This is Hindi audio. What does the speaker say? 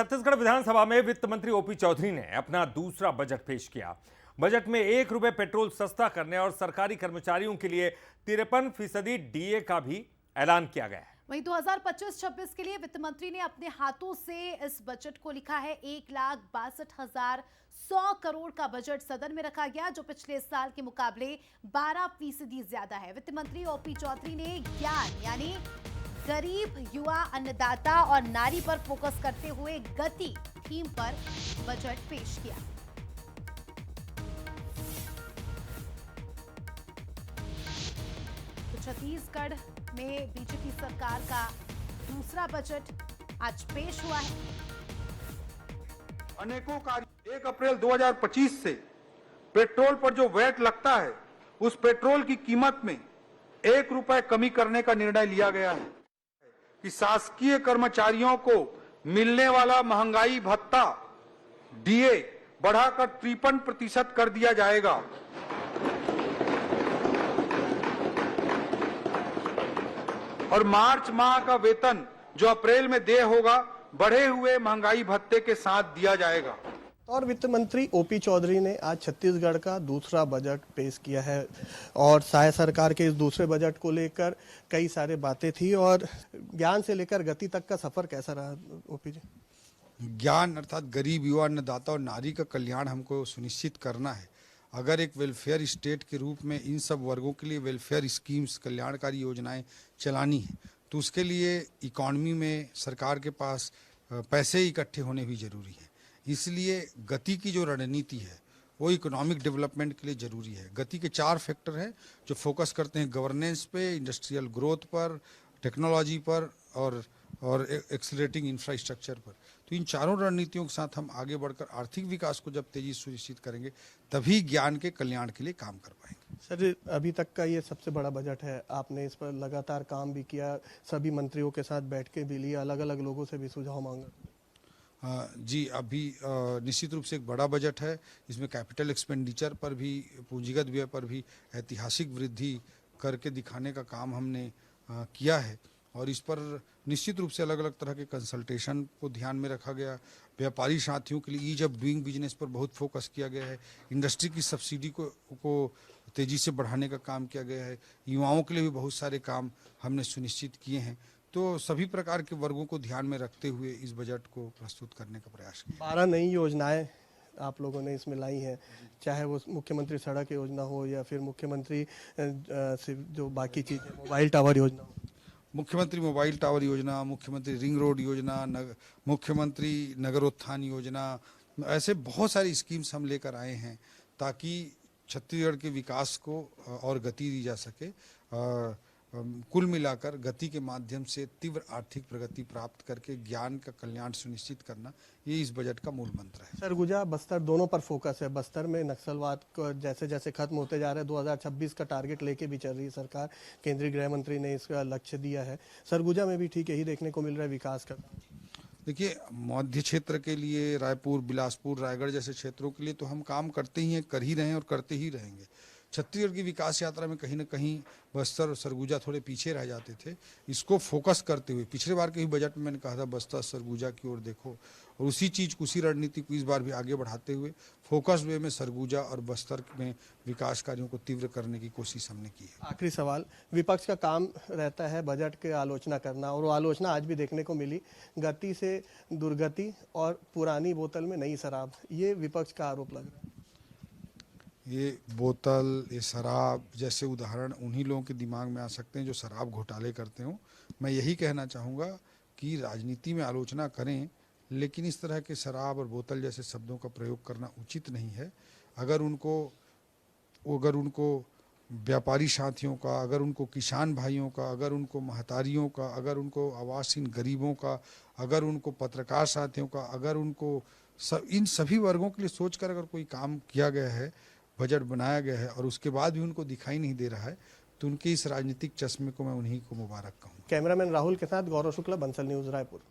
छत्तीसगढ़ विधानसभा में वित्त मंत्री ओपी चौधरी ने अपना दूसरा बजट पेश किया। बजट में 1 रुपए पेट्रोल सस्ता करने और सरकारी कर्मचारियों के लिए 53% डीए का भी ऐलान किया गया है। वहीं 2025-26 के लिए वित्त मंत्री ने अपने हाथों से इस बजट को लिखा है। 1,62,100 करोड़ का बजट सदन में रखा गया, जो पिछले साल के मुकाबले 12% ज्यादा है। वित्त मंत्री ओपी चौधरी ने ज्ञान यानी गरीब, युवा, अन्नदाता और नारी पर फोकस करते हुए गति थीम पर बजट पेश किया। तो छत्तीसगढ़ में बीजेपी सरकार का दूसरा बजट आज पेश हुआ है। अनेकों कार्य 1 अप्रैल 2025 से पेट्रोल पर जो वैट लगता है, उस पेट्रोल की कीमत में 1 रुपए कमी करने का निर्णय लिया गया है कि शासकीय कर्मचारियों को मिलने वाला महंगाई भत्ता डीए बढ़ाकर 53% कर दिया जाएगा। और मार्च माह का वेतन जो अप्रैल में देय होगा, बढ़े हुए महंगाई भत्ते के साथ दिया जाएगा। और वित्त मंत्री ओपी चौधरी ने आज छत्तीसगढ़ का दूसरा बजट पेश किया है और शायद सरकार के इस दूसरे बजट को लेकर कई सारे बातें थी। और ज्ञान से लेकर गति तक का सफर कैसा रहा ओपी जी? ज्ञान अर्थात गरीब, युवा, अन्नदाता और नारी का कल्याण हमको सुनिश्चित करना है। अगर एक वेलफेयर स्टेट के रूप में इन सब वर्गों के लिए वेलफेयर स्कीम्स, कल्याणकारी योजनाएं चलानी है, तो उसके लिए इकॉनमी में सरकार के पास पैसे इकट्ठे होने भी जरूरी है। इसलिए गति की जो रणनीति है वो इकोनॉमिक डेवलपमेंट के लिए जरूरी है। गति के 4 फैक्टर हैं जो फोकस करते हैं गवर्नेंस पे, इंडस्ट्रियल ग्रोथ पर, टेक्नोलॉजी पर और एक्सीलरेटिंग इंफ्रास्ट्रक्चर पर। तो इन चारों रणनीतियों के साथ हम आगे बढ़कर आर्थिक विकास को जब तेजी सुनिश्चित करेंगे, तभी ज्ञान के कल्याण के लिए काम कर पाएंगे। सर, अभी तक का ये सबसे बड़ा बजट है, आपने इस पर लगातार काम भी किया, सभी मंत्रियों के साथ बैठ के भी लिया, अलग अलग लोगों से भी सुझाव मांगा। जी, अभी निश्चित रूप से एक बड़ा बजट है। इसमें कैपिटल एक्सपेंडिचर पर भी, पूंजीगत व्यय पर भी ऐतिहासिक वृद्धि करके दिखाने का काम हमने किया है। और इस पर निश्चित रूप से अलग अलग तरह के कंसल्टेशन को ध्यान में रखा गया। व्यापारी साथियों के लिए ईज ऑफ डूइंग बिजनेस पर बहुत फोकस किया गया है। इंडस्ट्री की सब्सिडी को तेजी से बढ़ाने का काम किया गया है। युवाओं के लिए भी बहुत सारे काम हमने सुनिश्चित किए हैं। तो सभी प्रकार के वर्गों को ध्यान में रखते हुए इस बजट को प्रस्तुत करने का प्रयास किया। 12 नई योजनाएं आप लोगों ने इसमें लाई हैं, चाहे वो मुख्यमंत्री सड़क योजना हो या फिर मुख्यमंत्री जो बाकी चीजें, मोबाइल टावर योजना हो। मुख्यमंत्री मोबाइल टावर योजना, मुख्यमंत्री रिंग रोड योजना, मुख्यमंत्री नगरोत्थान योजना, ऐसे बहुत सारी स्कीम्स हम लेकर आए हैं ताकि छत्तीसगढ़ के विकास को और गति दी जा सके। कुल मिलाकर गति के माध्यम से तीव्र आर्थिक प्रगति प्राप्त करके ज्ञान का कल्याण सुनिश्चित करना, ये इस बजट का मूल मंत्र है। सरगुजा, बस्तर दोनों पर फोकस है। बस्तर में नक्सलवाद को जैसे जैसे खत्म होते जा रहे हैं, 2026 का टारगेट लेके भी चल रही है सरकार। केंद्रीय गृह मंत्री ने इसका लक्ष्य दिया है। सरगुजा में भी ठीक यही देखने को मिल रहा है विकास का। देखिए, मध्य क्षेत्र के लिए रायपुर, बिलासपुर, रायगढ़ जैसे क्षेत्रों के लिए तो हम काम करते ही हैं, कर ही रहे हैं और करते ही रहेंगे। छत्तीसगढ़ की विकास यात्रा में कहीं न कहीं बस्तर और सरगुजा थोड़े पीछे रह जाते थे। इसको फोकस करते हुए पिछले बार के ही बजट में मैंने कहा था बस्तर सरगुजा की ओर देखो, और उसी चीज़ को, उसी रणनीति को इस बार भी आगे बढ़ाते हुए फोकस वे में सरगुजा और बस्तर में विकास कार्यों को तीव्र करने की कोशिश हमने की है। आखिरी सवाल, विपक्ष का काम रहता है बजट की आलोचना करना, और वो आलोचना आज भी देखने को मिली। गति से दुर्गति और पुरानी बोतल में नई शराब, ये विपक्ष का आरोप लग रहा है। ये बोतल, ये शराब जैसे उदाहरण उन्हीं लोगों के दिमाग में आ सकते हैं जो शराब घोटाले करते हो। मैं यही कहना चाहूँगा कि राजनीति में आलोचना करें, लेकिन इस तरह के शराब और बोतल जैसे शब्दों का प्रयोग करना उचित नहीं है। अगर उनको व्यापारी साथियों का, अगर उनको किसान भाइयों का, अगर उनको महतारियों का, अगर उनको आवासहीन गरीबों का, अगर उनको पत्रकार साथियों का, अगर उनको इन सभी वर्गों के लिए सोचकर अगर कोई काम किया गया है, बजट बनाया गया है, और उसके बाद भी उनको दिखाई नहीं दे रहा है, तो उनके इस राजनीतिक चश्मे को मैं उन्हीं को मुबारक कहूँगा। कैमरामैन राहुल के साथ गौरव शुक्ला, बंसल न्यूज़, रायपुर।